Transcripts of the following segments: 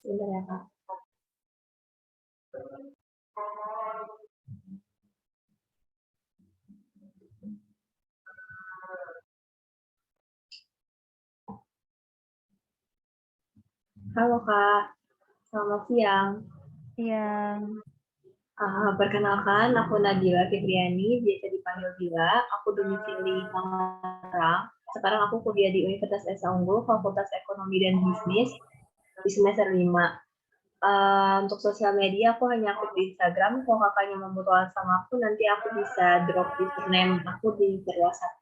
Sebentar ya, Kak. Halo, Kak. Selamat siang. Siang. Perkenalkan, aku Nabila Fitriani, biasa dipanggil Bila. Aku domisili Tangerang. Sekarang aku kuliah di Universitas Esa Unggul, Fakultas Ekonomi dan Bisnis, di semester 5. Untuk sosial media, aku hanya aktif di Instagram. Kalau kakaknya mau mutualan sama aku, nanti aku bisa drop username aku di WhatsApp.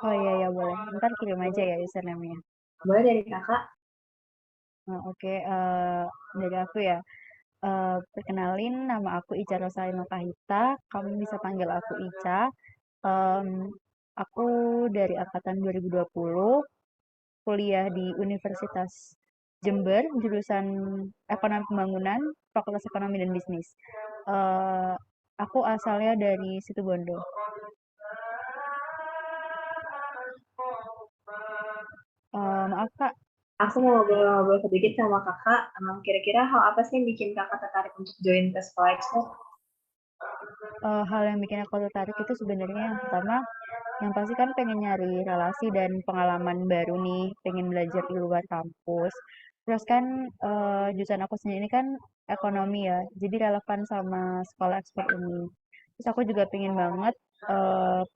Oh iya ya boleh. Ntar kirim aja ya username-nya. Boleh dari kakak? Oke, dari aku ya. Perkenalin, nama aku Ica Rosalina Kahita. Kamu bisa panggil aku Ica. Em, aku dari angkatan 2020, kuliah di Universitas Jember, jurusan Ekonomi Pembangunan, Fakultas Ekonomi dan Bisnis. Eh, aku asalnya dari Situbondo. Maaf Kak, Aku mau ngobrol-ngobrol sedikit sama kakak. Kira-kira hal apa sih yang bikin kakak tertarik untuk join ke sekolah ekspor? hal yang bikin aku tertarik itu sebenarnya yang pertama, yang pasti kan pengen nyari relasi dan pengalaman baru nih, pengen belajar di luar kampus. Terus kan jurusan aku sendiri kan ekonomi ya, jadi relevan sama sekolah ekspor ini. Terus aku juga pengen banget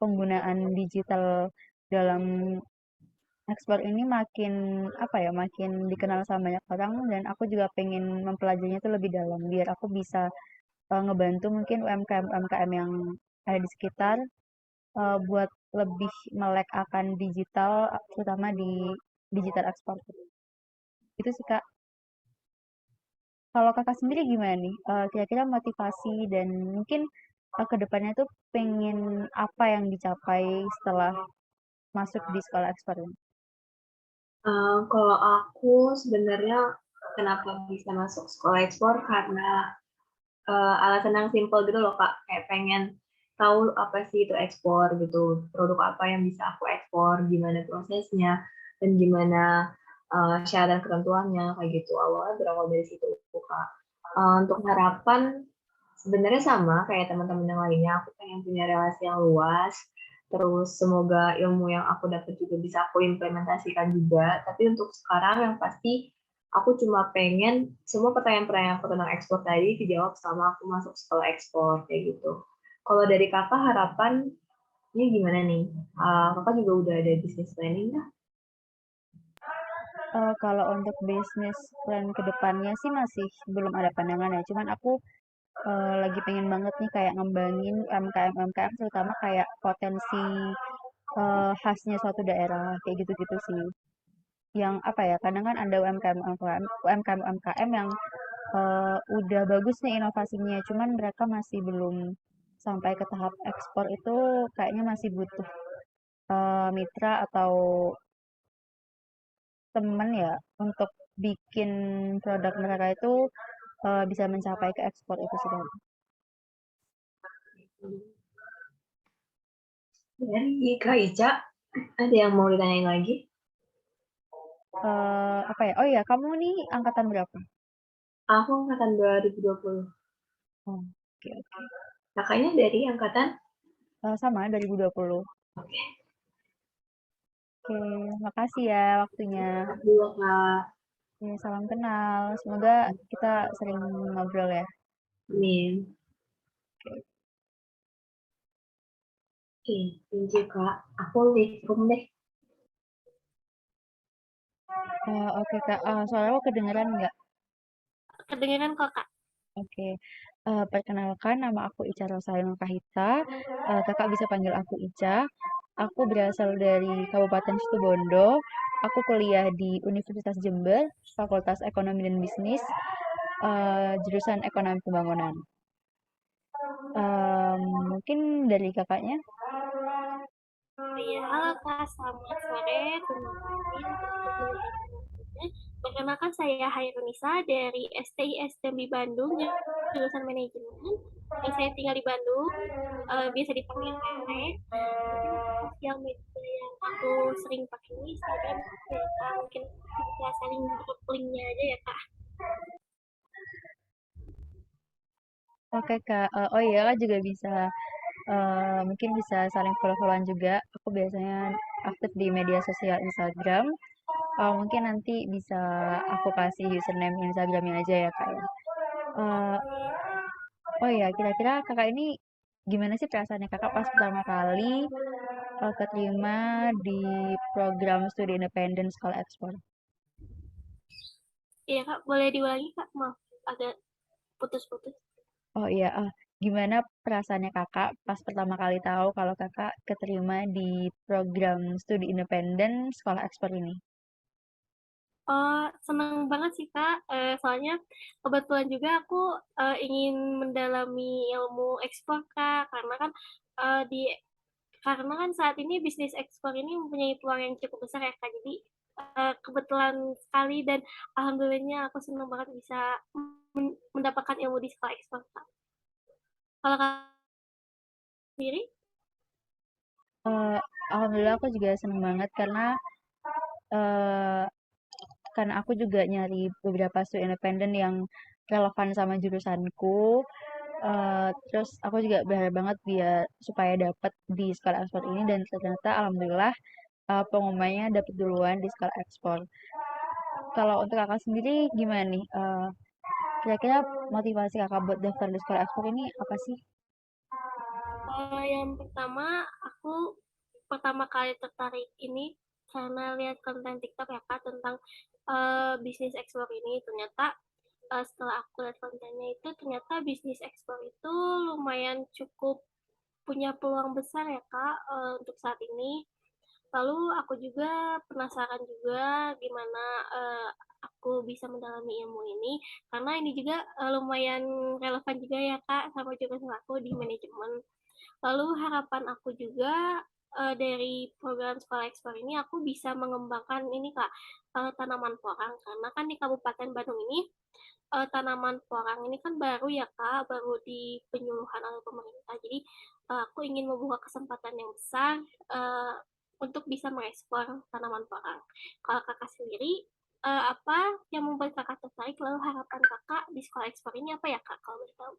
penggunaan digital dalam ekspor ini makin apa ya, makin dikenal sama banyak orang dan aku juga pengen mempelajarinya itu lebih dalam biar aku bisa ngebantu mungkin UMKM yang ada di sekitar buat lebih melek akan digital, terutama di digital ekspor. Itu sih Kak. Kalau Kakak sendiri gimana nih? Kira-kira motivasi dan mungkin ke depannya tuh pengen apa yang dicapai setelah masuk di sekolah ekspor ini? Kalau aku sebenarnya kenapa bisa masuk sekolah ekspor karena alasan yang simpel gitu loh Kak, kayak pengen tahu apa sih itu ekspor gitu, produk apa yang bisa aku ekspor, gimana prosesnya, dan gimana syarat dan ketentuannya kayak gitu. Awalnya berawal dari situ Kak. Untuk harapan sebenarnya sama kayak teman-teman yang lainnya, aku pengen punya relasi yang luas, terus semoga ilmu yang aku dapat juga bisa aku implementasikan juga. Tapi untuk sekarang yang pasti aku cuma pengen semua pertanyaan-pertanyaan aku tentang ekspor tadi dijawab selama aku masuk sekolah ekspor kayak gitu. Kalau dari kakak harapannya gimana nih? Kakak juga udah ada bisnis planning nggak? Kalau untuk bisnis plan ke depannya sih masih belum ada pandangan ya. Cuman aku lagi pengen banget nih kayak ngembangin UMKM terutama kayak potensi khasnya suatu daerah kayak gitu-gitu sih. Yang apa ya? Kadang kan ada UMKM yang udah bagus nih inovasinya, cuman mereka masih belum sampai ke tahap ekspor itu kayaknya masih butuh mitra atau temen ya untuk bikin produk mereka itu bisa mencapai ke ekspor itu sih tadi. Dari Kak Ica, ada yang mau ditanyain lagi? Apa ya? Oh iya, kamu nih angkatan berapa? Aku angkatan 2020. Oh, oke oke. Kakaknya dari angkatan? Sama 2020. Oke, Oke, makasih ya waktunya. dulu Kak. Ya, salam kenal. Semoga kita sering ngobrol ya. Amin. Oke, Oke, thank you Kak. Aku leave room deh. Oke Kak. Suara aku kedengeran nggak? Kedengeran kok, Kak. Oke. Perkenalkan nama aku Ica Rosalina Kahita. Kakak bisa panggil aku Ica. Aku berasal dari Kabupaten Situbondo. Aku kuliah di Universitas Jember, Fakultas Ekonomi dan Bisnis, jurusan Ekonomi Pembangunan. Mungkin dari kakaknya. Iya, halo Kak, selamat sore. Terima kasih atas waktunya. Perkenalkan saya Hairunisa dari STI STMB Bandung, jurusan manajemen. Saya tinggal di Bandung, biasa dipanggil Tete. Mungkin untuk sosial media yang aku sering pakai Instagram ya Kak, mungkin bisa saling drop link-nya aja ya Kak. Oke Kak, oh iya Kak juga bisa mungkin bisa saling follow-followan juga. Aku biasanya aktif di media sosial Instagram. Mungkin nanti bisa aku kasih username Instagramnya aja ya Kak ya. Eh, oh iya, kira-kira Kakak ini gimana sih perasaannya Kakak pas pertama kali keterima di program studi independen sekolah ekspor? Iya Kak, boleh diulangi Kak, maaf agak putus-putus. Oh iya, gimana perasaannya Kakak pas pertama kali tahu kalau Kakak keterima di program studi independen sekolah ekspor ini? Oh, senang banget sih Kak, soalnya kebetulan juga aku ingin mendalami ilmu ekspor Kak, karena kan saat ini bisnis ekspor ini mempunyai peluang yang cukup besar ya Kak, jadi kebetulan sekali dan alhamdulillahnya aku senang banget bisa mendapatkan ilmu di sekolah ekspor Kak. Kalau Kak sendiri? Eh, Alhamdulillah aku juga seneng banget eh, karena aku juga nyari beberapa studi independen yang relevan sama jurusanku. Terus aku juga berharap banget biar supaya dapat di sekolah ekspor ini dan ternyata alhamdulillah pengumumannya dapat duluan di sekolah ekspor. Kalau untuk kakak sendiri gimana nih? Kira-kira motivasi kakak buat daftar di sekolah ekspor ini apa sih? Yang pertama, aku pertama kali tertarik ini karena lihat konten TikTok ya Kak tentang bisnis ekspor ini. Ternyata setelah aku lihat kontennya itu ternyata bisnis ekspor itu lumayan cukup punya peluang besar ya Kak untuk saat ini. Lalu aku juga penasaran juga gimana aku bisa mendalami ilmu ini karena ini juga lumayan relevan juga ya Kak sama jurusan aku di manajemen. Lalu harapan aku juga dari program sekolah ekspor ini aku bisa mengembangkan ini Kak tanaman porang karena kan di Kabupaten Bandung ini tanaman porang ini kan baru ya Kak, baru di penyuluhan oleh pemerintah. Jadi aku ingin membuka kesempatan yang besar uh, untuk bisa mengekspor tanaman porang. Kalau Kakak sendiri apa yang membuat Kakak tertarik lalu harapan Kakak di sekolah ekspor ini apa ya Kak kalau boleh tahu?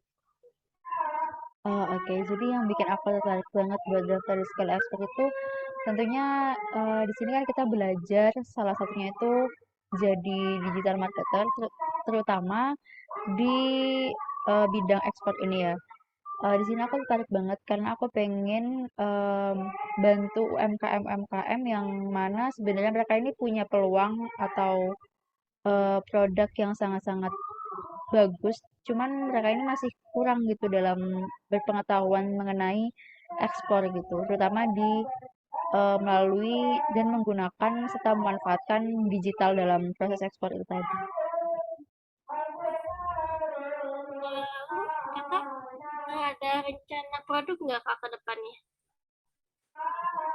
Oh, oke. Jadi yang bikin aku tertarik banget buat daftar di sekolah ekspor itu tentunya di sini kan kita belajar salah satunya itu jadi digital marketer terutama di bidang ekspor ini ya. Di sini aku tertarik banget karena aku pengen bantu UMKM yang mana sebenarnya mereka ini punya peluang atau produk yang sangat-sangat bagus, cuman mereka ini masih kurang gitu dalam berpengetahuan mengenai ekspor gitu, terutama di melalui dan menggunakan serta memanfaatkan digital dalam proses ekspor itu tadi. Lalu Kakak ada rencana produk nggak Kak ke depannya?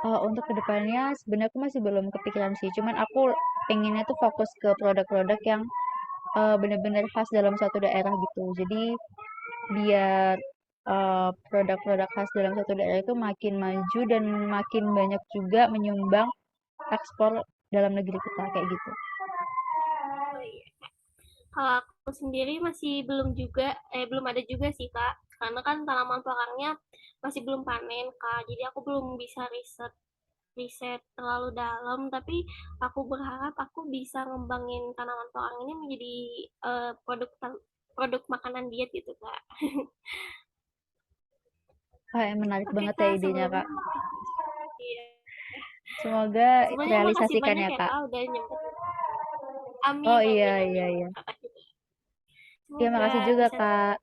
Untuk kedepannya sebenarnya aku masih belum kepikiran sih, cuman aku pengennya tuh fokus ke produk-produk yang benar-benar khas dalam suatu daerah gitu. Jadi biar produk-produk khas dalam satu daerah itu makin maju dan makin banyak juga menyumbang ekspor dalam negeri kita kayak gitu. Oh iya. Kalau aku sendiri masih belum ada juga sih Kak. Karena kan tanaman porangnya masih belum panen Kak. Jadi aku belum bisa riset riset terlalu dalam. Tapi aku berharap aku bisa ngembangin tanaman porang ini menjadi produk makanan diet gitu Kak. Menarik Oke banget ya Kak, idenya Kak. iya. Semoga Semuanya makasih terrealisasikan banyak ya ya Kak. Kak udah nyempet. Oh Amin, iya amin, iya amin. iya. Kakak juga. Iya Semoga makasih juga bisa. Kak.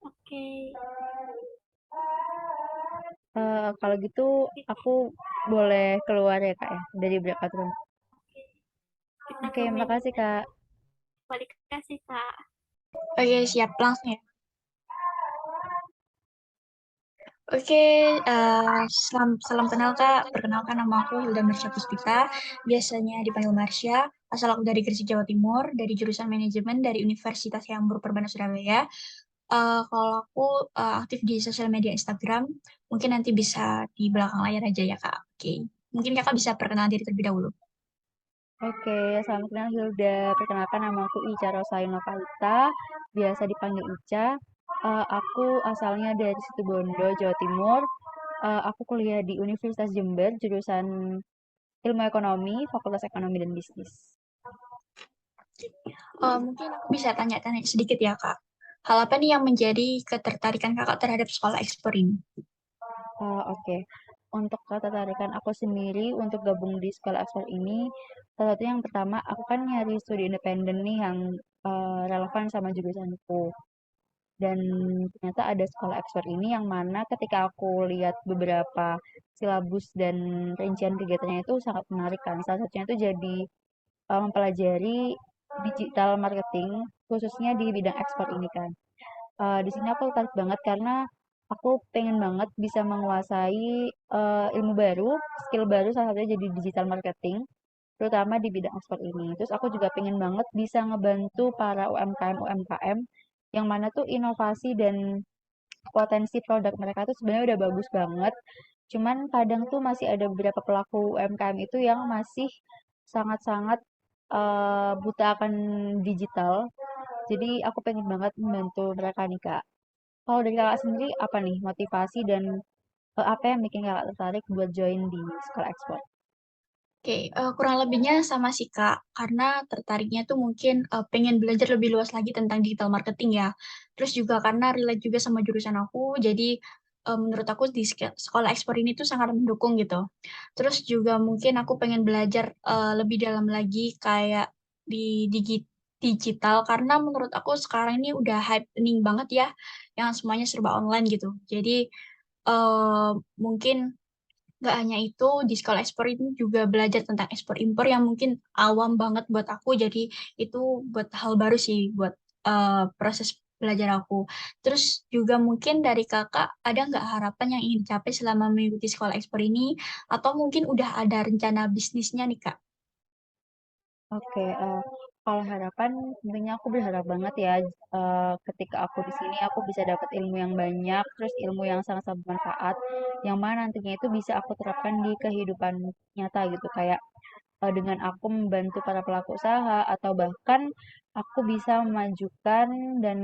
Oke. Kalau gitu aku boleh keluar ya Kak ya dari breakout room. Kita Oke, ke main makasih Kak. balik kasih Kak. Oke, siap langsung ya. Oke, salam kenal Kak. Perkenalkan nama aku Hilda Marsha Puspita, biasanya dipanggil Marsha. Asal aku dari Gresik, Jawa Timur, dari jurusan manajemen dari Universitas Yang Purbalingga Surabaya. kalau aku aktif di sosial media Instagram, mungkin nanti bisa di belakang layar aja ya Kak. Oke, mungkin Kakak bisa perkenalan diri terlebih dahulu. Oke, salam kenal Hilda. Perkenalkan nama aku Ica Rosaino Kalita, biasa dipanggil Ica. Aku asalnya dari Situbondo, Jawa Timur. Aku kuliah di Universitas Jember, jurusan Ilmu Ekonomi, Fakultas Ekonomi dan Bisnis. Mungkin aku bisa tanya-tanya sedikit ya Kak. Hal apa nih yang menjadi ketertarikan Kakak terhadap sekolah ekspor ini? Oke. Untuk ketertarikan aku sendiri untuk gabung di sekolah ekspor ini, salah satu yang pertama, aku kan nyari studi independen nih yang relevan sama jurusanku. Dan ternyata ada sekolah ekspor ini yang mana ketika aku lihat beberapa silabus dan rincian kegiatannya itu sangat menarik kan. Salah satunya itu jadi mempelajari digital marketing, khususnya di bidang ekspor ini kan. Di sini aku tertarik banget karena aku pengen banget bisa menguasai ilmu baru, skill baru salah satunya jadi digital marketing, terutama di bidang ekspor ini. Terus aku juga pengen banget bisa ngebantu para UMKM yang mana tuh inovasi dan potensi produk mereka tuh sebenarnya udah bagus banget. Cuman kadang tuh masih ada beberapa pelaku UMKM itu yang masih sangat-sangat buta akan digital. Jadi aku pengen banget membantu mereka nih Kak. Kalau dari kakak sendiri apa nih motivasi dan apa yang bikin kakak tertarik buat join di sekolah ekspor? Oke, kurang lebihnya sama sih Kak, karena tertariknya tuh mungkin pengen belajar lebih luas lagi tentang digital marketing ya. Terus juga karena relate juga sama jurusan aku, jadi menurut aku di sekolah ekspor ini tuh sangat mendukung gitu. Terus juga mungkin aku pengen belajar lebih dalam lagi kayak di digital, karena menurut aku sekarang ini udah happening banget ya, yang semuanya serba online gitu. Jadi eh, mungkin nggak hanya itu, di sekolah ekspor ini juga belajar tentang ekspor impor yang mungkin awam banget buat aku. Jadi itu buat hal baru sih buat proses belajar aku. Terus juga mungkin dari kakak ada nggak harapan yang ingin dicapai selama mengikuti sekolah ekspor ini? Atau mungkin udah ada rencana bisnisnya nih kak? Oke, kalau harapan tentunya aku berharap banget ya ketika aku di sini aku bisa dapat ilmu yang banyak, terus ilmu yang sangat-sangat bermanfaat, yang mana nantinya itu bisa aku terapkan di kehidupan nyata gitu, kayak dengan aku membantu para pelaku usaha atau bahkan aku bisa memajukan dan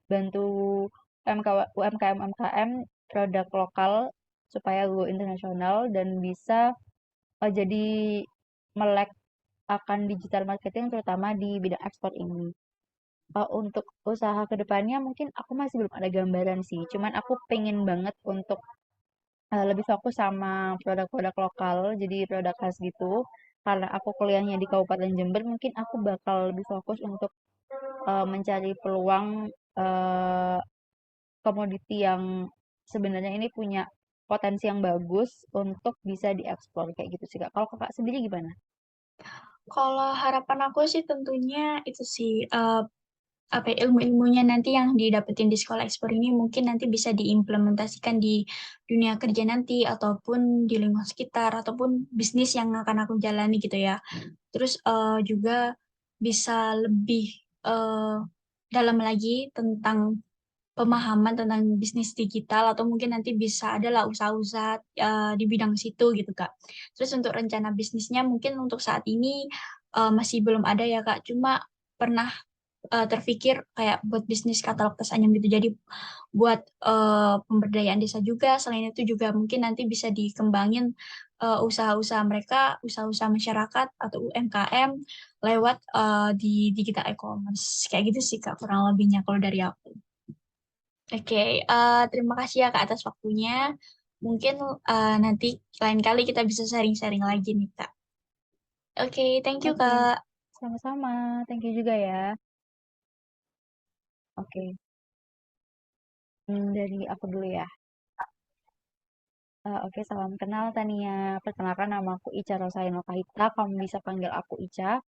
bantu UMKM produk lokal supaya go internasional dan bisa jadi melek akan digital marketing terutama di bidang ekspor ini. Untuk usaha kedepannya mungkin aku masih belum ada gambaran sih. Cuman aku pengen banget untuk lebih fokus sama produk-produk lokal, jadi produk khas gitu. Karena aku kuliahnya di Kabupaten Jember, mungkin aku bakal lebih fokus untuk mencari peluang eh, komoditi yang sebenarnya ini punya potensi yang bagus untuk bisa diekspor kayak gitu sih Kak. Kalau Kakak sendiri gimana? Kalau harapan aku sih tentunya itu sih apa ya, ilmu-ilmunya nanti yang didapetin di sekolah ekspor ini mungkin nanti bisa diimplementasikan di dunia kerja nanti ataupun di lingkungan sekitar ataupun bisnis yang akan aku jalani gitu ya. Terus juga bisa lebih eh, dalam lagi tentang pemahaman tentang bisnis digital atau mungkin nanti bisa adalah usaha-usaha di bidang situ gitu Kak. Terus untuk rencana bisnisnya mungkin untuk saat ini masih belum ada ya Kak. Cuma pernah terpikir kayak buat bisnis katalog tas anyam gitu. Jadi buat pemberdayaan desa juga. Selain itu juga mungkin nanti bisa dikembangin usaha-usaha mereka, usaha-usaha masyarakat atau UMKM lewat di digital e-commerce. Kayak gitu sih Kak kurang lebihnya kalau dari aku. Oke, terima kasih ya Kak atas waktunya. Mungkin nanti lain kali kita bisa sharing-sharing lagi nih Kak. Oke, thank you Oke, Kak. sama-sama. Thank you juga ya. Oke, dari aku dulu ya. Oke, salam kenal Tania. Perkenalkan nama aku Ica Rosaino Kahita. Kamu bisa panggil aku Ica.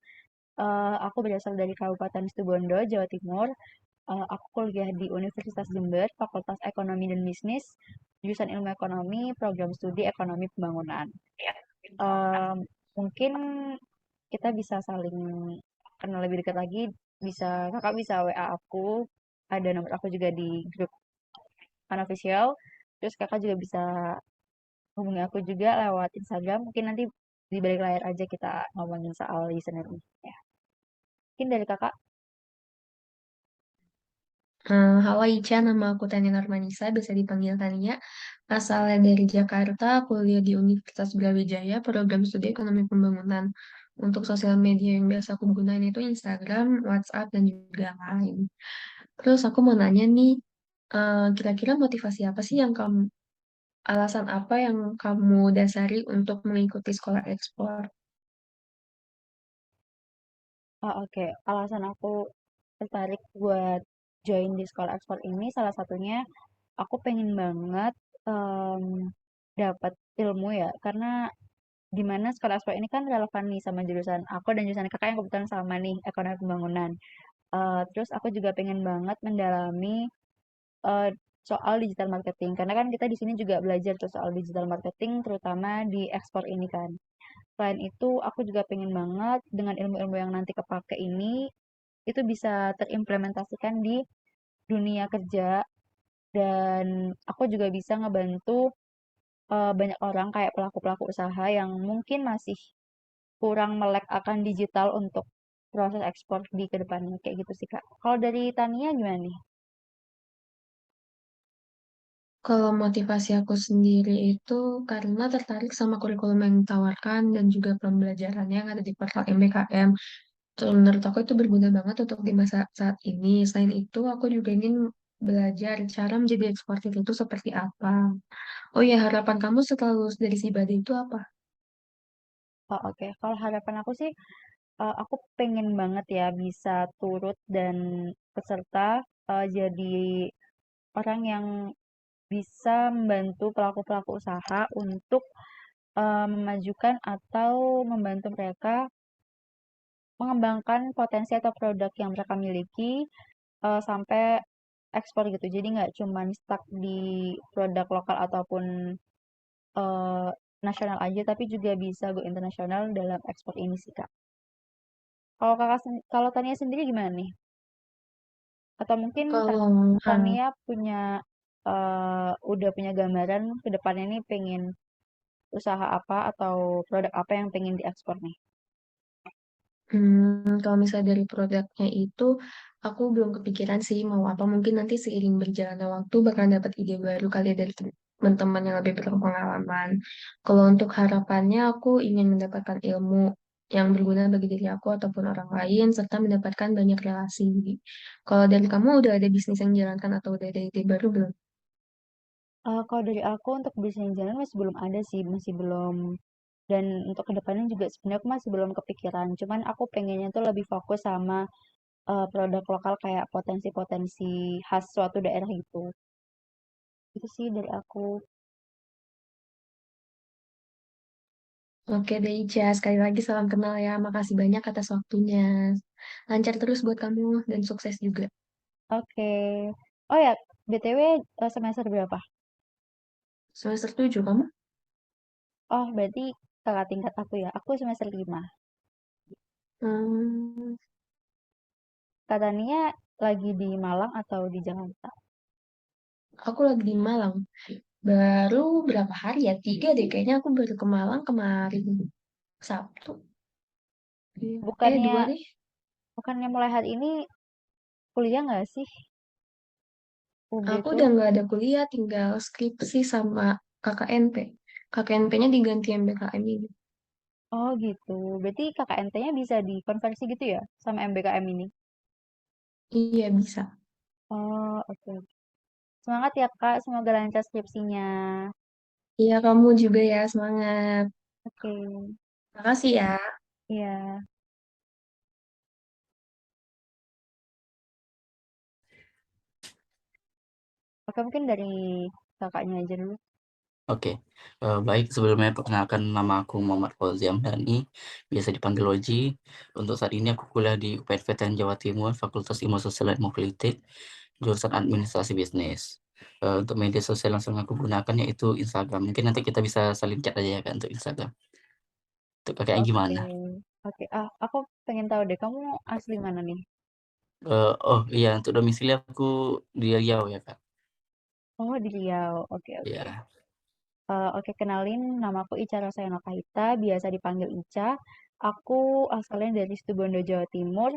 Aku berasal dari Kabupaten Situbondo, Jawa Timur. Aku kuliah di Universitas Jember, Fakultas Ekonomi dan Bisnis, jurusan Ilmu Ekonomi, program studi Ekonomi Pembangunan. Em, Mungkin kita bisa saling kenal lebih dekat lagi. Kakak bisa WA aku ada nomor aku juga di grup unofficial. Terus kakak juga bisa hubungi aku juga lewat Instagram. Mungkin nanti di balik layar aja kita ngomongin soal listener ini. Ya. Mungkin dari kakak. Halo Ica, nama aku Tania Normanisa, bisa dipanggil Tania. Asalnya dari Jakarta, kuliah di Universitas Brawijaya, program studi ekonomi pembangunan. Untuk sosial media yang biasa aku gunain itu Instagram, WhatsApp, dan juga lain. Terus aku mau nanya nih, kira-kira motivasi apa sih yang alasan apa yang kamu dasari untuk mengikuti sekolah ekspor? Oh, oke. Alasan aku tertarik buat join di sekolah ekspor ini salah satunya aku pengen banget em, dapat ilmu ya karena di mana sekolah ekspor ini kan relevan nih sama jurusan aku dan jurusan kakak yang kebetulan sama nih ekonomi pembangunan. Terus aku juga pengen banget mendalami eh, soal digital marketing karena kan kita di sini juga belajar tuh soal digital marketing terutama di ekspor ini kan. Selain itu, aku juga pengen banget dengan ilmu-ilmu yang nanti kepake ini itu bisa terimplementasikan di dunia kerja dan aku juga bisa ngebantu banyak orang kayak pelaku-pelaku usaha yang mungkin masih kurang melek akan digital untuk proses ekspor di kedepannya kayak gitu sih Kak. Kalau dari Tania gimana nih? Kalau motivasi aku sendiri itu karena tertarik sama kurikulum yang ditawarkan dan juga pembelajarannya yang ada di portal MBKM. Terus menurut aku itu berguna banget untuk di masa saat ini. Selain itu, aku juga ingin belajar cara menjadi eksportir itu seperti apa. Oh ya, harapan kamu setelah lulus dari Sibade itu apa? Oh, oke. Kalau harapan aku sih, aku pengen banget ya bisa turut dan peserta jadi orang yang bisa membantu pelaku-pelaku usaha untuk memajukan atau membantu mereka mengembangkan potensi atau produk yang mereka miliki sampai ekspor gitu. Jadi nggak cuma stuck di produk lokal ataupun eh, nasional aja, tapi juga bisa go internasional dalam ekspor ini sih Kak. Kalau kalau Tania sendiri gimana nih? Atau mungkin Kalau Tania punya udah punya gambaran ke depannya nih pengen usaha apa atau produk apa yang pengen diekspor nih? Kalau misalnya dari produknya itu, aku belum kepikiran sih mau apa. Mungkin nanti seiring berjalannya waktu bakal dapat ide baru kali ya dari teman-teman yang lebih berpengalaman. Kalau untuk harapannya, aku ingin mendapatkan ilmu yang berguna bagi diri aku ataupun orang lain, serta mendapatkan banyak relasi. Kalau dari kamu udah ada bisnis yang dijalankan atau udah ada ide baru belum? Kalau dari aku untuk bisnis jalan masih belum ada sih, masih belum. Dan untuk kedepannya juga sebenarnya aku masih belum kepikiran. Cuman aku pengennya tuh lebih fokus sama produk lokal kayak potensi-potensi khas suatu daerah gitu. Itu sih dari aku. Oke deh Ica, sekali lagi salam kenal ya. Makasih banyak atas waktunya. Lancar terus buat kamu dan sukses juga. Oke. Oh ya, BTW semester berapa? Semester 7 kamu? Oh, berarti kakak tingkat aku ya. Aku semester 5. Hmm, Katanya lagi di Malang atau di Jakarta? aku lagi di Malang. Baru berapa hari ya? 3 deh. Kayaknya aku baru ke Malang kemarin. Sabtu. Bukannya 2 deh. bukannya mulai hari ini kuliah nggak sih UB Aku tuh? udah nggak ada kuliah, tinggal skripsi sama KKNP. KKNP-nya diganti MBKM ini. Oh gitu. Berarti KKNT-nya bisa dikonversi gitu ya sama MBKM ini? Iya, bisa. Oh, oke. Semangat ya Kak, semoga lancar skripsinya. Iya, kamu juga ya. Semangat. Oke. Makasih ya. Iya. Oke, mungkin dari kakaknya aja dulu. Oke, baik sebelumnya perkenalkan nama aku Muhammad Fauzi Amdani, biasa dipanggil Oji. Untuk saat ini aku kuliah di UPTN Jawa Timur, Fakultas Ilmu Sosial dan Politik, jurusan Administrasi Bisnis. Untuk media sosial yang sering aku gunakan yaitu Instagram. Mungkin nanti kita bisa saling chat aja ya kan untuk Instagram. Untuk kakaknya Oke. gimana? Oke. Ah, aku pengen tahu deh, kamu asli mana nih? Oh iya, untuk domisili aku di Riau ya, Kak. Oh, di Riau. Oke, oke. Iya. Oke, kenalin, namaku Ica Rosayana Kahita, biasa dipanggil Ica. Aku asalnya dari Situbondo, Jawa Timur.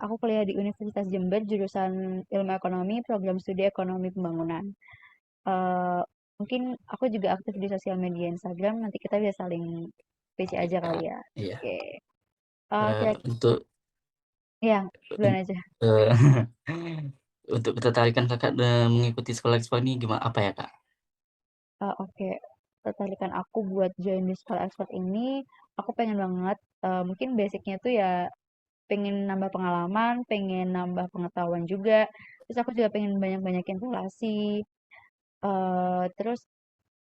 Aku kuliah di Universitas Jember, jurusan Ilmu Ekonomi, program studi Ekonomi Pembangunan. Eh, Mungkin aku juga aktif di sosial media Instagram, nanti kita bisa saling PC aja Iya. kali ya. Iya. Oke. Untuk Ya, duluan aja. eh, untuk ketertarikan Kakak mengikuti sekolah ekspor ini gimana apa ya, Kak? Oke, tertarikan aku buat join di sekolah ekspor ini, aku pengen banget, mungkin basicnya tuh ya pengen nambah pengalaman, pengen nambah pengetahuan juga, terus aku juga pengen banyak-banyakin relasi, terus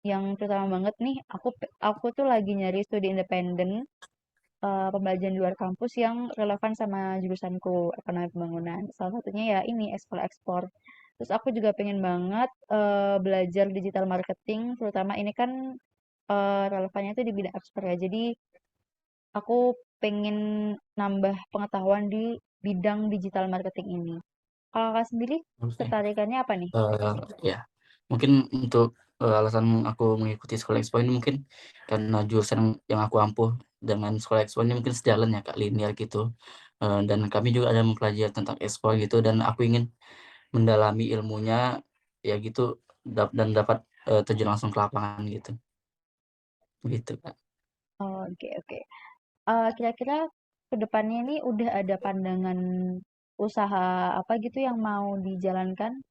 yang terutama banget nih, aku tuh lagi nyari studi independen, pembelajaran di luar kampus yang relevan sama jurusanku, ekonomi pembangunan. Salah satunya ya ini, sekolah ekspor. Terus aku juga pengen banget belajar digital marketing, terutama ini kan relevannya tuh di bidang ekspor ya. Jadi aku pengen nambah pengetahuan di bidang digital marketing ini. Kalau kakak sendiri Oke. tertarikannya apa nih? Ya, mungkin untuk alasan aku mengikuti sekolah ekspor ini mungkin karena jurusan yang aku ampuh dengan sekolah ekspor ini mungkin sejalan ya, Kak, linear gitu. Dan kami juga ada mempelajari tentang ekspor gitu dan aku ingin mendalami ilmunya ya gitu dan dapat terjun langsung ke lapangan gitu. Gitu, Kak. Oh, oke, oke. Kira-kira ke depannya ini udah ada pandangan usaha apa gitu yang mau dijalankan?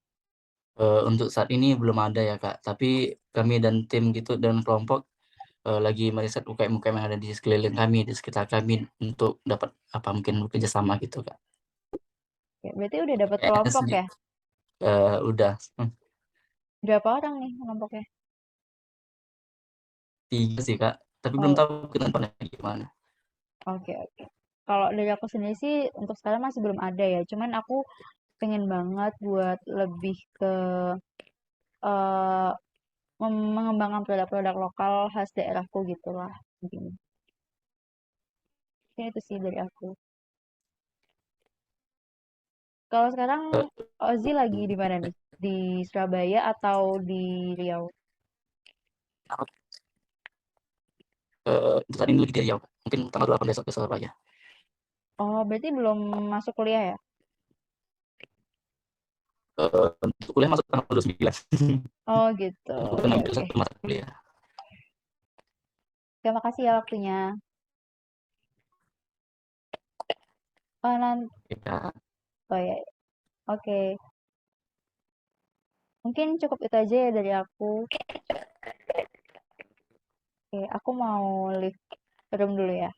Untuk saat ini belum ada ya, Kak, tapi kami dan tim gitu dan kelompok lagi meriset UKM-UKM yang ada di sekeliling kami, di sekitar kami untuk dapat apa mungkin bekerja sama gitu, Kak. Ya, berarti udah dapat Kayaknya kelompok sih, ya? udah, Berapa orang nih kelompoknya? 3 sih, Kak, tapi belum Oh, tahu ke depannya gimana. oke, oke. Kalau dari aku sendiri sih untuk sekarang masih belum ada ya. Cuman aku pengen banget buat lebih ke eh, mengembangkan produk-produk lokal khas daerahku gitu lah. Mungkin. Mungkin itu sih dari aku. Kalau sekarang Eee, Ozzy lagi di mana nih? Di Surabaya atau di Riau? apa, untuk saat ini lagi di Riau, Kak, mungkin tanggal 8 besok ke Surabaya. Oh, berarti belum masuk kuliah ya? Untuk kuliah masuk tanggal 29. Oh gitu. Untuk Oke, ngambil oke. 1 mata kuliah. Terima kasih ya waktunya. Oh, Ya, oh ya, oke. Mungkin cukup itu aja ya dari aku. Oke, aku mau leave room dulu ya.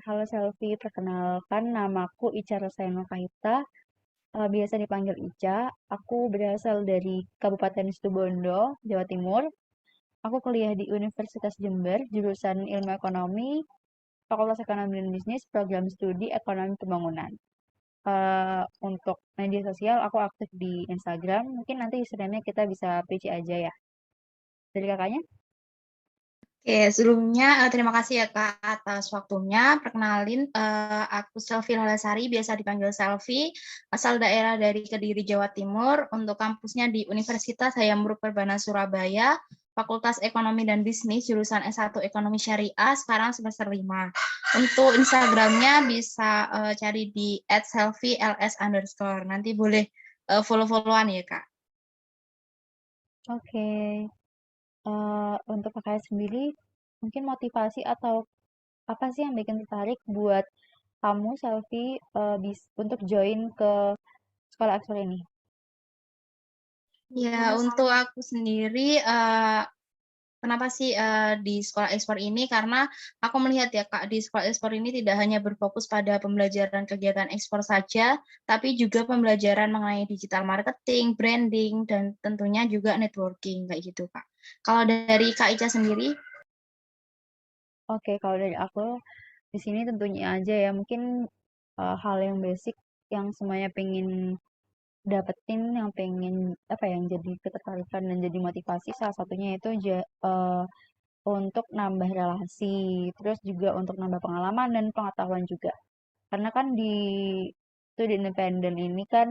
Halo Selfie, perkenalkan namaku Ica Rosaino Kahita, biasa dipanggil Ica. Aku berasal dari Kabupaten Situbondo, Jawa Timur. Aku kuliah di Universitas Jember, jurusan Ilmu Ekonomi, Fakultas Ekonomi dan Bisnis, program studi Ekonomi Pembangunan. Untuk media sosial, aku aktif di Instagram. Mungkin nanti username-nya kita bisa PC aja ya. Dari kakaknya? Oke, sebelumnya terima kasih ya Kak atas waktunya. Perkenalin, aku Selvi Lalasari, biasa dipanggil Selvi, asal daerah dari Kediri, Jawa Timur, untuk kampusnya di Universitas Hayam Buruk Perbana Surabaya, Fakultas Ekonomi dan Bisnis, jurusan S1 Ekonomi Syariah, sekarang semester 5. Untuk Instagramnya bisa cari di @selvi_ls_. Nanti boleh follow-followan ya Kak. Oke. Untuk kakaknya sendiri, mungkin motivasi atau apa sih yang bikin tertarik buat kamu, Selfie, untuk join ke sekolah ekspor ini? Ya, untuk aku sendiri, kenapa sih di sekolah ekspor ini? Karena aku melihat ya Kak, di sekolah ekspor ini tidak hanya berfokus pada pembelajaran kegiatan ekspor saja, tapi juga pembelajaran mengenai digital marketing, branding, dan tentunya juga networking kayak gitu Kak. Kalau dari Kak Ica sendiri? Oke, kalau dari aku di sini tentunya aja ya, mungkin hal yang basic yang semuanya pengen dapetin, yang pengen apa ya, yang jadi ketertarikan dan jadi motivasi salah satunya itu untuk nambah relasi, terus juga untuk nambah pengalaman dan pengetahuan juga. Karena kan di studi independen ini kan,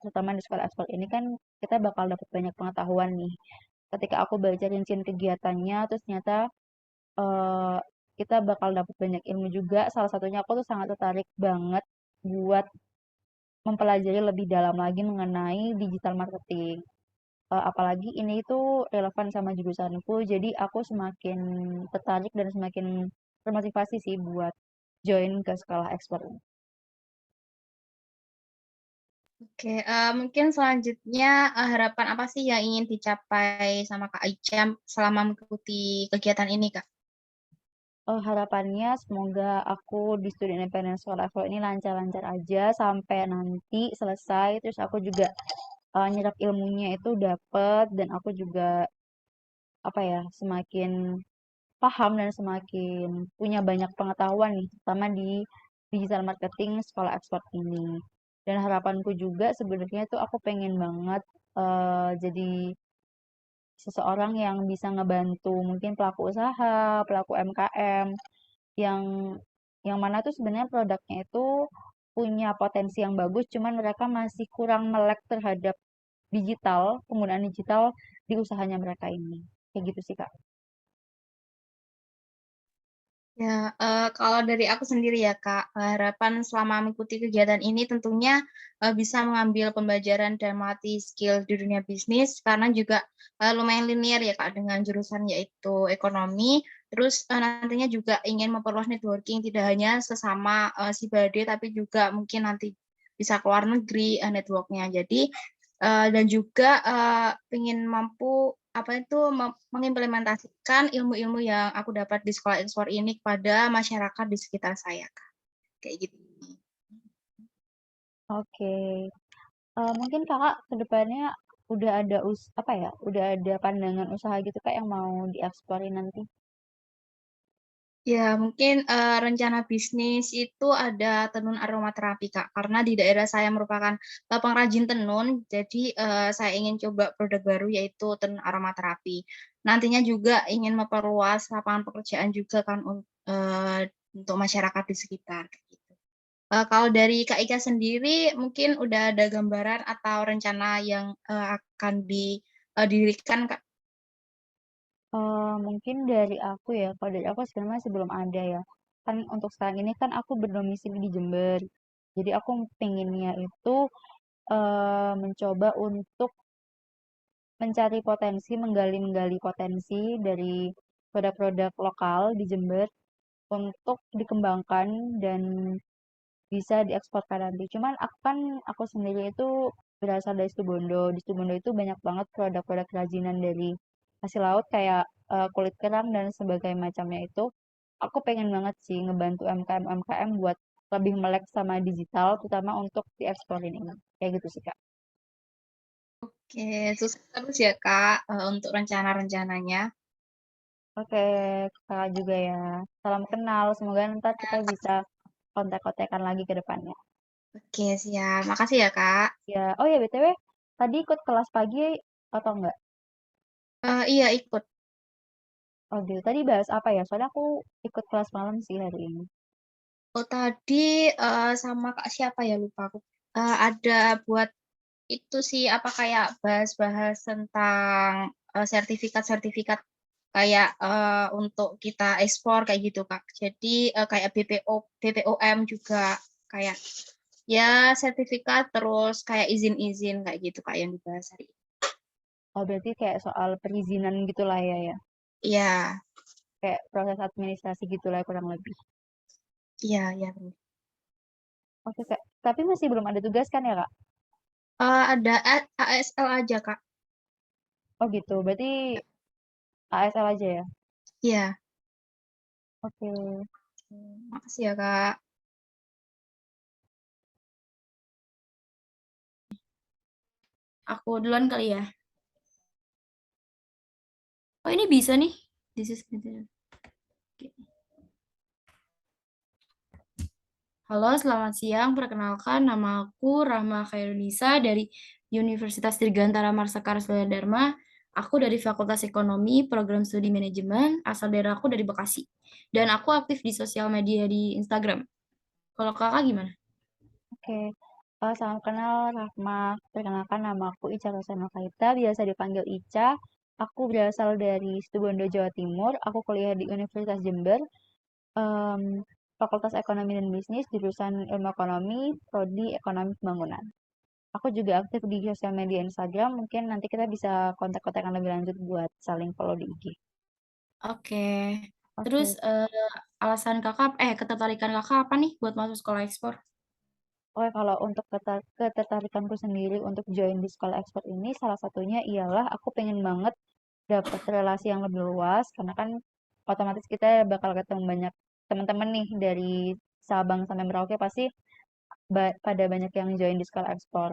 terutama di sekolah ekspor ini kan, kita bakal dapat banyak pengetahuan nih. Ketika aku baca rincian kegiatannya, terus ternyata eh, kita bakal dapat banyak ilmu juga. Salah satunya aku tuh sangat tertarik banget buat mempelajari lebih dalam lagi mengenai digital marketing. Apalagi ini itu relevan sama jurusanku, jadi aku semakin tertarik dan semakin termotivasi sih buat join ke sekolah ekspor ini. Oke, mungkin selanjutnya harapan apa sih yang ingin dicapai sama Kak Aicha selama mengikuti kegiatan ini, Kak? Harapannya semoga aku di studi independen sekolah ekspor ini lancar-lancar aja sampai nanti selesai, terus aku juga nyerap ilmunya itu dapet dan aku juga apa ya semakin paham dan semakin punya banyak pengetahuan nih, terutama di digital marketing sekolah ekspor ini. Dan harapanku juga sebenarnya tuh aku pengen banget jadi seseorang yang bisa ngebantu mungkin pelaku usaha, pelaku UMKM yang mana tuh sebenarnya produknya itu punya potensi yang bagus, cuman mereka masih kurang melek terhadap digital, penggunaan digital di usahanya mereka ini. Kayak gitu sih, Kak. Ya, kalau dari aku sendiri ya, Kak, harapan selama mengikuti kegiatan ini tentunya bisa mengambil pembelajaran dan melatih skill di dunia bisnis, karena juga lumayan linear ya, Kak, dengan jurusan yaitu ekonomi. Terus nantinya juga ingin memperluas networking tidak hanya sesama Sibade, tapi juga mungkin nanti bisa keluar negeri networknya. Jadi dan juga ingin mampu apa itu mengimplementasikan ilmu-ilmu yang aku dapat di sekolah ekspor ini kepada masyarakat di sekitar saya, Kak. Kayak gitu. Oke. Mungkin Kakak ke depannya udah ada apa ya? Udah ada pandangan usaha gitu Kak yang mau dieksporin nanti? Ya, mungkin rencana bisnis itu ada tenun aromaterapi, Kak. Karena di daerah saya merupakan pengrajin tenun, jadi saya ingin coba produk baru yaitu tenun aromaterapi. Nantinya juga ingin memperluas lapangan pekerjaan juga kan untuk masyarakat di sekitar. Gitu. Kalau dari Kak Ika sendiri, mungkin udah ada gambaran atau rencana yang akan didirikan, Kak? Mungkin dari aku ya, kalau dari aku sebenarnya masih belum ada ya. Kan untuk sekarang ini kan aku berdomisili di Jember. Jadi aku pengennya itu mencoba untuk mencari potensi, menggali potensi dari produk-produk lokal di Jember untuk dikembangkan dan bisa dieksporkan nanti. Cuman aku sendiri itu berasal dari Situbondo. Di Situbondo itu banyak banget produk-produk kerajinan dari hasil laut kayak kulit kerang dan sebagainya macamnya itu. Aku pengen banget sih ngebantu UMKM buat lebih melek sama digital, terutama untuk dieksporin ini. Kayak gitu sih, Kak. Oke, sukses terus ya, Kak, untuk rencana-rencananya. Oke, Kakak juga ya. Salam kenal. Semoga ntar kita bisa kontak-kontakan lagi ke depannya. Oke, siap. Makasih ya, Kak. Ya, oh ya BTW, tadi ikut kelas pagi atau enggak? Iya, ikut. Oh gitu. Tadi bahas apa ya? Soalnya aku ikut kelas malam sih hari ini. Oh, tadi sama Kak siapa ya, lupa aku. Ada buat itu sih, apa kayak bahas-bahas tentang sertifikat-sertifikat kayak untuk kita ekspor kayak gitu, Kak. Jadi kayak BPOM juga kayak ya sertifikat terus kayak izin-izin kayak gitu, Kak, yang dibahas hari ini. Oh berarti kayak soal perizinan gitu lah ya ya. Iya, Kayak proses administrasi gitu lah kurang lebih. iya, iya benar. Oke Kak. Tapi masih belum ada tugas kan ya Kak? Ada ASL aja, Kak. Oh gitu. Berarti ASL aja ya? Iya. Oke. Makasih ya, Kak. Aku duluan kali ya. Oh ini bisa nih. This is Oke. Halo, selamat siang. Perkenalkan, nama aku Rahma Khairunisa dari Universitas Dirgantara Marsakara Dharma. Aku dari Fakultas Ekonomi, Program Studi Manajemen, asal daerah aku dari Bekasi. Dan aku aktif di sosial media di Instagram. Kalau kakak gimana? Oke, salam kenal Rahma. Perkenalkan nama aku Ica Rosana Kaita, biasa dipanggil Ica. Aku berasal dari Situbondo, Jawa Timur. Aku kuliah di Universitas Jember, em, Fakultas Ekonomi dan Bisnis, jurusan Ilmu Ekonomi, Prodi Ekonomi Pembangunan. Aku juga aktif di sosial media Instagram. Mungkin nanti kita bisa kontak-kontakan lebih lanjut buat saling follow di IG. Oke. Terus Oke. ketertarikan kakak apa nih buat masuk sekolah ekspor? Oke, kalau untuk ketertarikanku sendiri untuk join di sekolah ekspor ini, salah satunya ialah aku pengen banget dapat relasi yang lebih luas, karena kan otomatis kita bakal ketemu banyak teman-teman nih dari Sabang sampai Merauke, pasti pada banyak yang join di sekolah ekspor.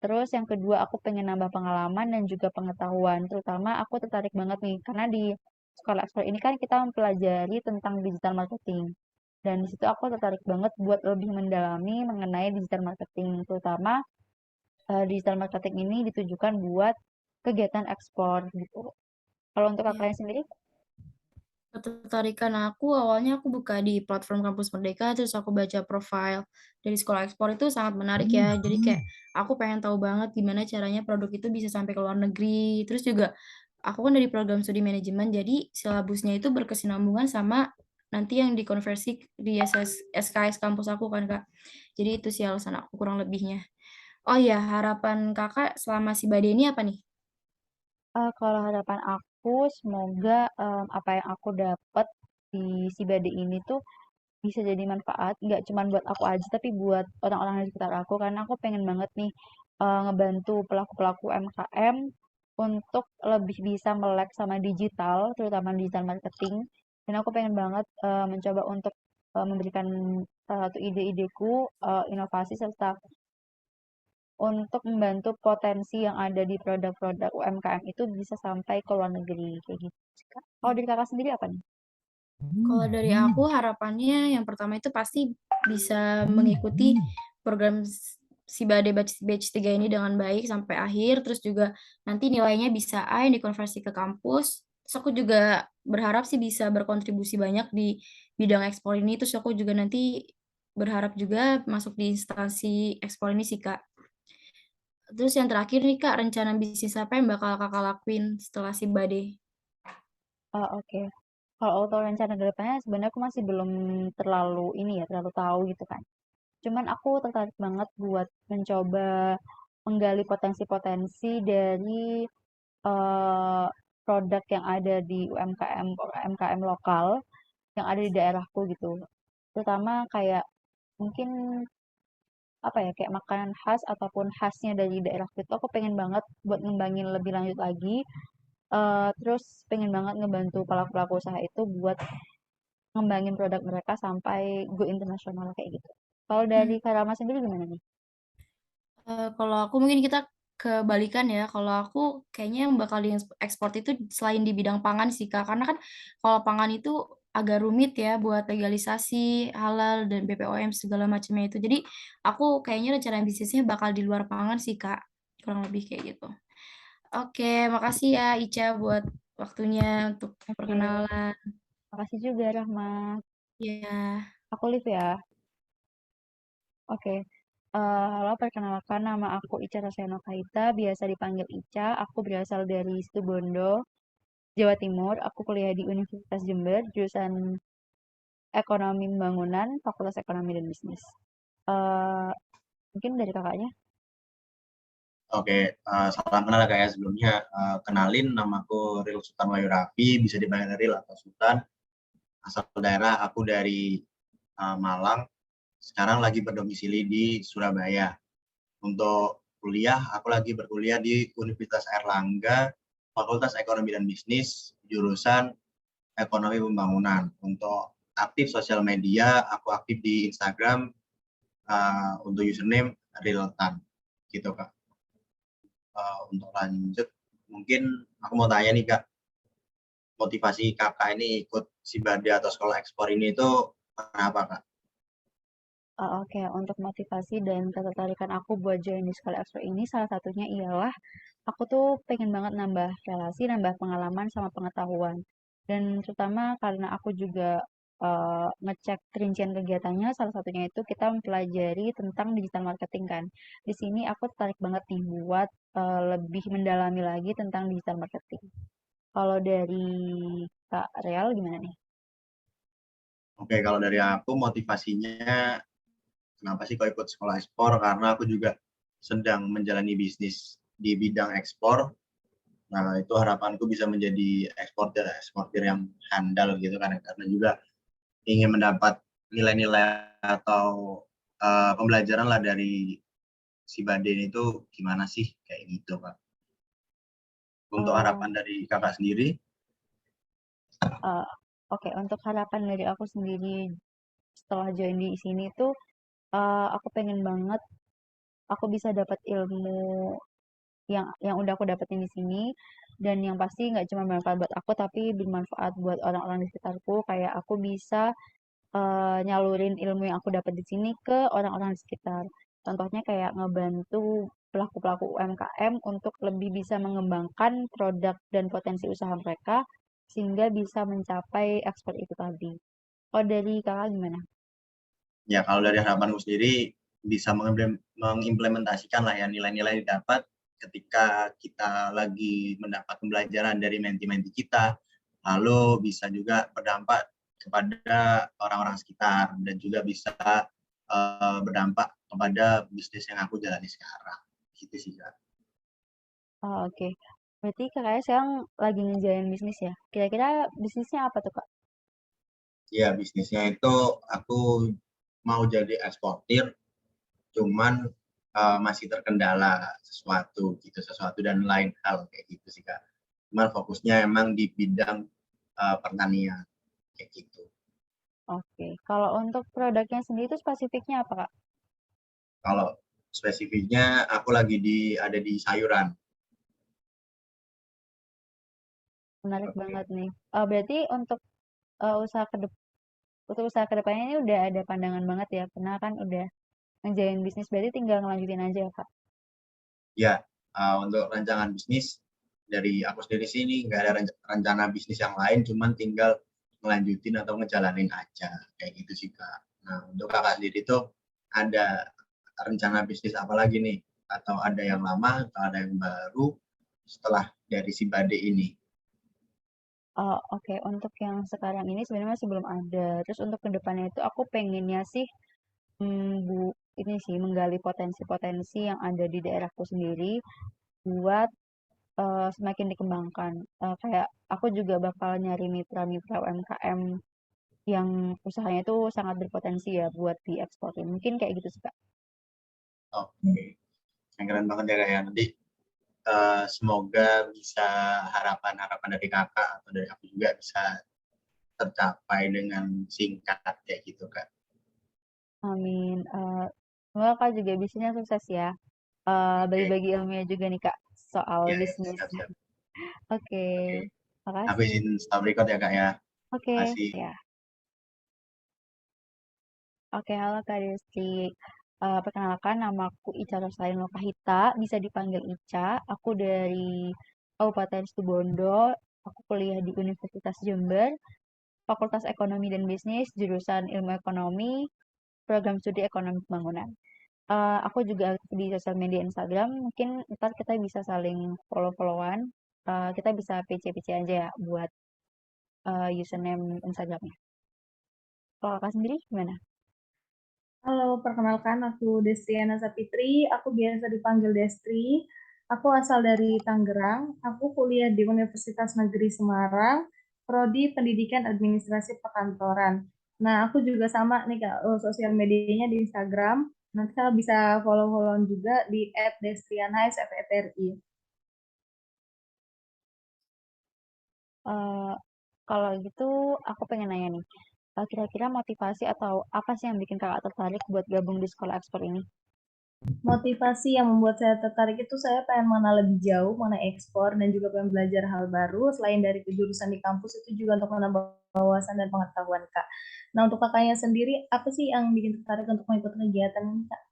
Terus yang kedua, aku pengen nambah pengalaman dan juga pengetahuan, terutama aku tertarik banget nih, karena di sekolah ekspor ini kan kita mempelajari tentang digital marketing. Dan di situ aku tertarik banget buat lebih mendalami mengenai digital marketing, terutama digital marketing ini ditujukan buat kegiatan ekspor gitu. Kalau untuk Ya. kakaknya sendiri, Ketertarikan aku awalnya aku buka di platform Kampus Merdeka, terus aku baca profil dari sekolah ekspor itu sangat menarik ya. Jadi kayak aku pengen tahu banget gimana caranya produk itu bisa sampai ke luar negeri. Terus juga aku kan dari program studi manajemen, jadi silabusnya itu berkesinambungan sama nanti yang dikonversi di SKS kampus aku kan Kak. Jadi itu sih alasan aku kurang lebihnya. Oh iya, harapan kakak selama si badai ini apa nih? kalau harapan aku semoga apa yang aku dapat di si badai ini tuh bisa jadi manfaat, nggak cuma buat aku aja, tapi buat orang-orang di sekitar aku, karena aku pengen banget nih ngebantu pelaku-pelaku UMKM untuk lebih bisa melek sama digital, terutama digital marketing. Dan aku pengen banget mencoba untuk memberikan salah satu ide-ideku, inovasi serta untuk membantu potensi yang ada di produk-produk UMKM itu bisa sampai ke luar negeri kayak gitu. Kalau dari kakak sendiri apa nih? Kalau dari aku harapannya yang pertama itu pasti bisa mengikuti program si Bade batch 3 ini dengan baik sampai akhir, terus juga nanti nilainya bisa A yang dikonversi ke kampus. Terus aku juga berharap sih bisa berkontribusi banyak di bidang ekspor ini, terus aku juga nanti berharap juga masuk di instansi ekspor ini sih Kak. Terus yang terakhir nih Kak, rencana bisnis apa yang bakal kakak lakuin setelah si Bade? Oke. Kalau untuk rencana ke depannya sebenarnya aku masih belum terlalu ini ya, terlalu tahu gitu kan. Cuman aku tertarik banget buat mencoba menggali potensi-potensi dari eh, produk yang ada di UMKM lokal yang ada di daerahku gitu. Terutama kayak mungkin apa ya, kayak makanan khas ataupun khasnya dari daerahku itu aku pengen banget buat ngembangin lebih lanjut lagi. Terus pengen banget ngebantu pelaku-pelaku usaha itu buat ngembangin produk mereka sampai go internasional kayak gitu. Kalau dari Kak Rama sendiri gimana nih? Kalau aku mungkin kita kebalikan ya. Kalau aku kayaknya yang bakal diekspor itu selain di bidang pangan sih Kak. Karena kan kalau pangan itu agak rumit ya buat legalisasi halal dan BPOM segala macamnya itu. Jadi aku kayaknya rencana bisnisnya bakal di luar pangan sih Kak. Kurang lebih kayak gitu. Oke, makasih ya Ica buat waktunya untuk Oke, perkenalan. makasih juga Rahma. Ya. Aku Liv ya. Oke. Halo, perkenalkan nama aku Ica Roseno Kaita, biasa dipanggil Ica. Aku berasal dari Situbondo, Jawa Timur. Aku kuliah di Universitas Jember, jurusan Ekonomi Pembangunan, Fakultas Ekonomi dan Bisnis. Eh, Mungkin dari kakaknya. Oke, salam kenal ya Kak ya. Sebelumnya kenalin, namaku Ril Sultan Wahyu Raffi, bisa dipanggil Ril atau Sultan. Asal daerah aku dari Malang, sekarang lagi berdomisili di Surabaya. Untuk kuliah, aku lagi berkuliah di Universitas Airlangga, Fakultas Ekonomi dan Bisnis, jurusan Ekonomi Pembangunan. Untuk aktif sosial media, aku aktif di Instagram untuk username Riltan, gitu Kak. Untuk lanjut, mungkin aku mau tanya nih Kak, motivasi kakak ini ikut Sibade atau sekolah ekspor ini itu kenapa Kak? Oke, untuk motivasi dan ketertarikan aku buat join di sekolah ekspor ini salah satunya ialah aku tuh pengen banget nambah relasi, nambah pengalaman sama pengetahuan. Dan terutama karena aku juga ngecek rincian kegiatannya, salah satunya itu kita mempelajari tentang digital marketing kan. Di sini aku tertarik banget nih buat lebih mendalami lagi tentang digital marketing. Kalau dari Kak Real gimana nih? Oke, kalau dari aku motivasinya kenapa sih kok ikut sekolah ekspor? Karena aku juga sedang menjalani bisnis di bidang ekspor. Nah, itu harapanku bisa menjadi eksportir yang handal gitu kan. Karena juga ingin mendapat nilai-nilai atau pembelajaran lah dari si Baden itu gimana sih kayak gitu, Pak. Untuk harapan dari kakak sendiri? Oke, untuk harapan dari aku sendiri setelah join di sini tuh aku pengen banget aku bisa dapat ilmu yang udah aku dapetin di sini dan yang pasti nggak cuma bermanfaat buat aku tapi bermanfaat buat orang-orang di sekitarku kayak aku bisa nyalurin ilmu yang aku dapat di sini ke orang-orang di sekitar. Contohnya kayak ngebantu pelaku-pelaku UMKM untuk lebih bisa mengembangkan produk dan potensi usaha mereka sehingga bisa mencapai ekspor itu tadi. Oh dari kakak gimana? Ya, kalau dari harapanku sendiri bisa mengimplementasikan lah ya nilai-nilai yang didapat ketika kita lagi mendapat pembelajaran dari menti-menti kita, lalu bisa juga berdampak kepada orang-orang sekitar dan juga bisa berdampak kepada bisnis yang aku jalani sekarang. Gitu sih, Kak. Oh, oke. Berarti kakaknya sekarang lagi ngejalan bisnis ya? Kira-kira bisnisnya apa tuh kak? Ya, bisnisnya itu aku mau jadi eksportir, cuman masih terkendala sesuatu dan lain hal kayak gitu sih Kak. Cuman fokusnya emang di bidang pertanian kayak gitu. Oke. Kalau untuk produknya sendiri itu spesifiknya apa kak? Kalau spesifiknya aku lagi ada di sayuran. Menarik Oke. banget nih. Berarti untuk usaha kedepannya ini udah ada pandangan banget ya, karena kan udah ngejalan bisnis berarti tinggal ngelanjutin aja ya kak. Ya, untuk rancangan bisnis dari aku sendiri sih ini nggak ada rencana bisnis yang lain, cuman tinggal ngelanjutin atau ngejalanin aja kayak gitu sih Kak. Nah, untuk kakak sendiri tuh ada rencana bisnis apa lagi nih? Atau ada yang lama atau ada yang baru setelah dari si Bade ini? Oke, untuk yang sekarang ini sebenarnya masih belum ada. Terus untuk kedepannya itu aku pengennya sih ini sih menggali potensi-potensi yang ada di daerahku sendiri buat semakin dikembangkan. Kayak aku juga bakal nyari mitra-mitra UMKM yang usahanya itu sangat berpotensi ya buat dieksporin. Mungkin kayak gitu sih, Kak. Oke, yang keren banget ya Kak ya. Nanti semoga bisa harapan-harapan dari kakak atau dari aku juga bisa tercapai dengan singkat kayak gitu Kak. Amin. Semoga Kak juga bisnisnya sukses ya. Oke, Bagi-bagi ilmunya juga nih, Kak, soal ya, ya, bisnis. siap-siap. Oke, Oke, aku makasih. izin stop record ya Kak ya. Oke, Makasih. ya. Oke, halo Kak Desti. Perkenalkan, namaku Ica Roslain Lokahita, bisa dipanggil Ica. Aku dari Kabupaten Situbondo. Aku kuliah di Universitas Jember, Fakultas Ekonomi dan Bisnis, jurusan Ilmu Ekonomi, Program Studi Ekonomi Pembangunan. Aku juga aktif di sosial media Instagram. Mungkin ntar kita bisa saling follow-followan. Kita bisa PC-PC aja ya buat username Instagramnya. Kalau kakak sendiri gimana? Halo, perkenalkan aku Destiana Sapitri, aku biasa dipanggil Destri. Aku asal dari Tangerang, aku kuliah di Universitas Negeri Semarang, Prodi Pendidikan Administrasi Perkantoran. Nah, aku juga sama nih Kak, sosial medianya di Instagram. Nanti kalau bisa follow-followan juga di @destrianhais_FFRI. Eh, Kalau gitu aku pengen nanya nih, kira-kira motivasi atau apa sih yang bikin kakak tertarik buat gabung di sekolah ekspor ini? Motivasi yang membuat saya tertarik itu saya pengen mengenal lebih jauh mengenai ekspor dan juga pengen belajar hal baru selain dari kejurusan di kampus itu juga untuk menambah wawasan dan pengetahuan Kak. Nah untuk kakaknya sendiri apa sih yang bikin tertarik untuk mengikuti kegiatan ini Kak?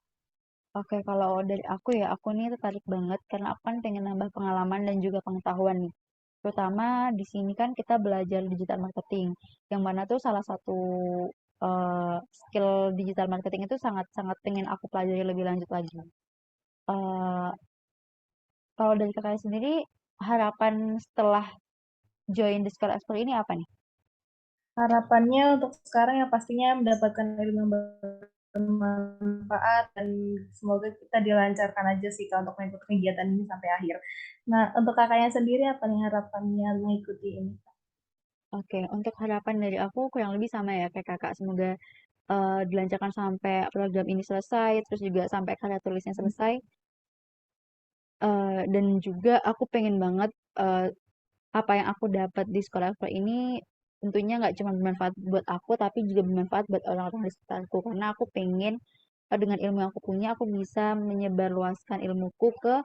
Oke, kalau dari aku ya, aku nih tertarik banget karena aku kan pengen nambah pengalaman dan juga pengetahuan nih. Terutama di sini kan kita belajar digital marketing, yang mana tuh salah satu skill digital marketing itu sangat-sangat pengen aku pelajari lebih lanjut lagi. Eh, Kalau dari kakak sendiri, harapan setelah join di sekolah ekspor ini apa nih? Harapannya untuk sekarang ya pastinya mendapatkan ilmu yang bermanfaat dan semoga kita dilancarkan aja sih Kak untuk mengikuti kegiatan ini sampai akhir. Nah, untuk kakaknya sendiri apa nih harapannya mengikuti ini? Oke, untuk harapan dari aku kurang lebih sama ya kayak kakak. Semoga dilancarkan sampai program ini selesai, terus juga sampai karya tulisnya selesai. Dan juga aku pengen banget apa yang aku dapat di sekolah ekspor ini tentunya nggak cuma bermanfaat buat aku, tapi juga bermanfaat buat orang-orang di sekitarku. Karena aku pengen dengan ilmu yang aku punya, aku bisa menyebarluaskan ilmuku ke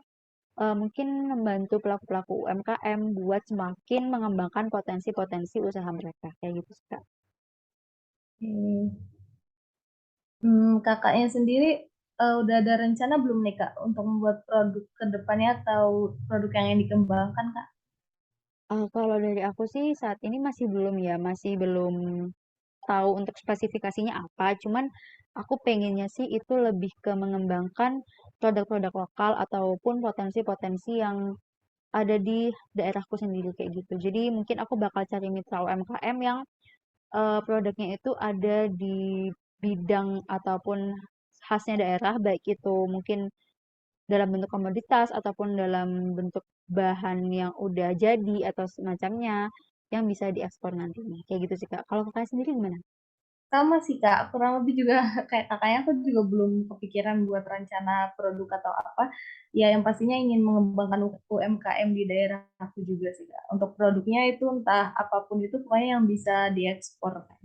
mungkin membantu pelaku-pelaku UMKM buat semakin mengembangkan potensi-potensi usaha mereka. Kayak gitu sih, Kak. Hmm. Kakaknya sendiri udah ada rencana belum nih Kak untuk membuat produk ke depannya atau produk yang ingin dikembangkan Kak? Kalau dari aku sih saat ini masih belum ya, masih belum tahu untuk spesifikasinya apa. Cuman aku pengennya sih itu lebih ke mengembangkan produk-produk lokal ataupun potensi-potensi yang ada di daerahku sendiri kayak gitu. Jadi mungkin aku bakal cari mitra UMKM yang produknya itu ada di bidang ataupun khasnya daerah, baik itu mungkin dalam bentuk komoditas ataupun dalam bentuk bahan yang udah jadi atau semacamnya yang bisa diekspor nantinya. Kayak gitu sih, Kak. Kalau kakak sendiri gimana? Sama sih Kak, kurang lebih juga kayak kakaknya aku juga belum kepikiran buat rencana produk atau apa. Ya yang pastinya ingin mengembangkan UMKM di daerah aku juga sih Kak. Untuk produknya itu entah apapun itu pokoknya yang bisa diekspor kan.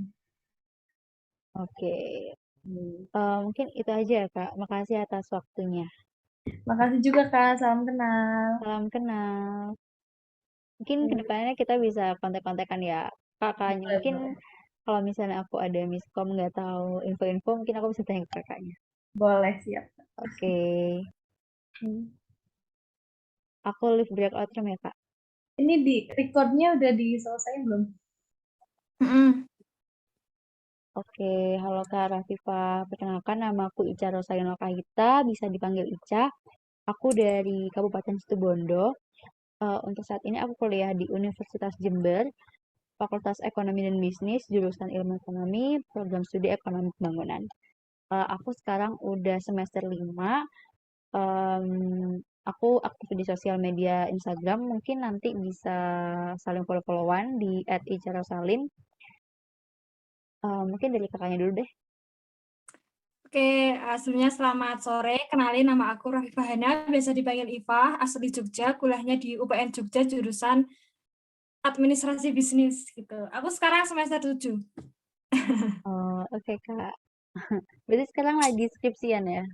Oke. Hmm. Mungkin itu aja ya, Kak. Makasih atas waktunya. Makasih juga Kak, salam kenal. Salam kenal. Mungkin Hmm, kedepannya kita bisa kontak-kontakan ya. Kakaknya boleh, mungkin boleh. kalau misalnya aku ada miskom nggak tahu info-info mungkin aku bisa tanya ke kakaknya. Boleh, siap. Oke. Hmm. Aku live breakout room ya, Kak. Ini di recordnya udah diselesaikan belum? Mm-mm. Oke, halo Kak Rafifa. Perkenalkan nama aku Ica Rosaline Lokahita, bisa dipanggil Ica. Aku dari Kabupaten Situbondo. Untuk saat ini aku kuliah di Universitas Jember, Fakultas Ekonomi dan Bisnis, jurusan Ilmu Ekonomi, program studi Ekonomi Pembangunan. Aku sekarang udah semester 5. Aku aktif di sosial media Instagram, mungkin nanti bisa saling follow-followan di @icarosalin. Mungkin dari kakaknya dulu deh. Oke, sebelumnya selamat sore. Kenalin nama aku Rafifah Hana, biasa dipanggil Iva, asli Jogja, kuliahnya di UPN Jogja, jurusan Administrasi Bisnis gitu. Aku sekarang semester 7. Oh, oke Kak. Berarti sekarang lagi skripsian ya?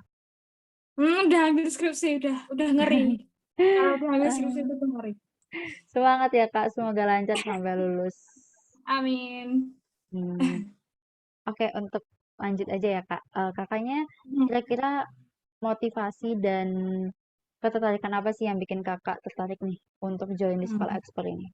Udah ambil skripsi, udah ngeri. Kalau udah ambil skripsi Eh, itu tuh ngeri. Semangat ya Kak, semoga lancar sampai lulus. Amin. Hmm, Oke, untuk lanjut aja ya Kak. Kakaknya kira-kira motivasi dan ketertarikan apa sih yang bikin kakak tertarik nih untuk join di sekolah Hmm. ekspor ini?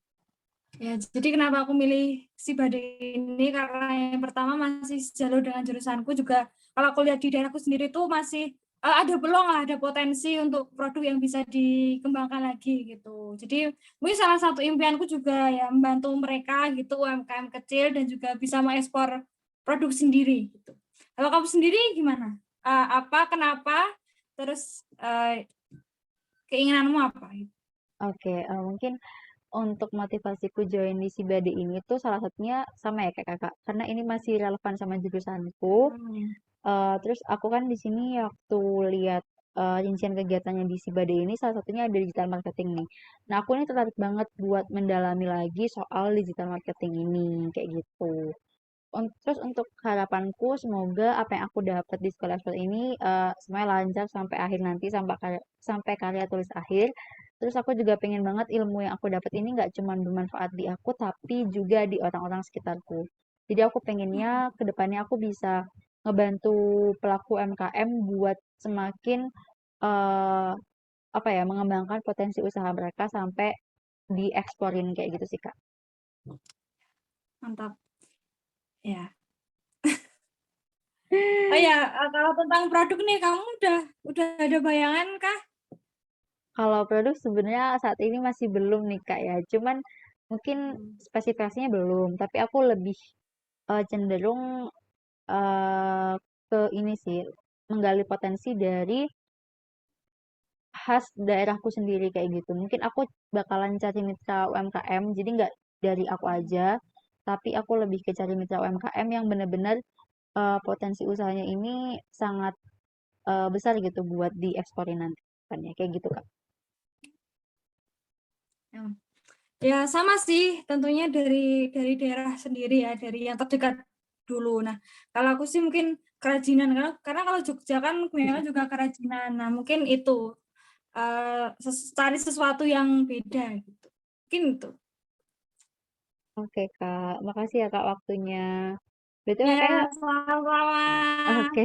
Ya, jadi kenapa aku milih si Bade ini, karena yang pertama masih sejalur dengan jurusanku juga. Kalau aku lihat di daerahku sendiri tuh masih ada peluang lah, ada potensi untuk produk yang bisa dikembangkan lagi gitu. Jadi mungkin salah satu impianku juga ya membantu mereka gitu, UMKM kecil dan juga bisa mengekspor produk sendiri gitu. Kalau kamu sendiri gimana? Kenapa? Terus keinginanmu apa? Oke, mungkin untuk motivasiku join di Sibade ini tuh salah satunya sama ya kayak kakak, karena ini masih relevan sama jurusanku. Terus aku kan di sini waktu lihat rincian kegiatannya di Sibade ini salah satunya ada digital marketing nih. Nah aku ini tertarik banget buat mendalami lagi soal digital marketing ini kayak gitu. Terus untuk harapanku semoga apa yang aku dapat di sekolah ekspor ini semuanya lancar sampai akhir nanti sampai karya tulis akhir. Terus aku juga pengen banget ilmu yang aku dapat ini nggak cuma bermanfaat di aku tapi juga di orang-orang sekitarku. Jadi aku pengennya ke depannya aku bisa ngebantu pelaku UMKM buat semakin mengembangkan potensi usaha mereka sampai dieksporin kayak gitu sih Kak. Mantap. Ya. Oh ya, kalau tentang produk nih kamu udah ada bayangan kah? Kalau produk sebenarnya saat ini masih belum nih Kak ya. Cuman mungkin spesifikasinya belum, tapi aku lebih cenderung ke ini sih, menggali potensi dari khas daerahku sendiri kayak gitu. Mungkin aku bakalan cari mitra UMKM, jadi nggak dari aku aja, tapi aku lebih ke cari mitra UMKM yang benar-benar potensi usahanya ini sangat besar gitu buat dieksporin nanti. Kayak gitu Kak. Ya sama sih, tentunya dari daerah sendiri ya, dari yang terdekat dulu. Nah, kalau aku sih mungkin kerajinan, karena kalau Jogja kan memang juga kerajinan. Nah, mungkin itu cari sesuatu yang beda gitu. Mungkin itu. Oke Kak, makasih ya Kak waktunya. BTW Ya, kayak sama-sama. oke.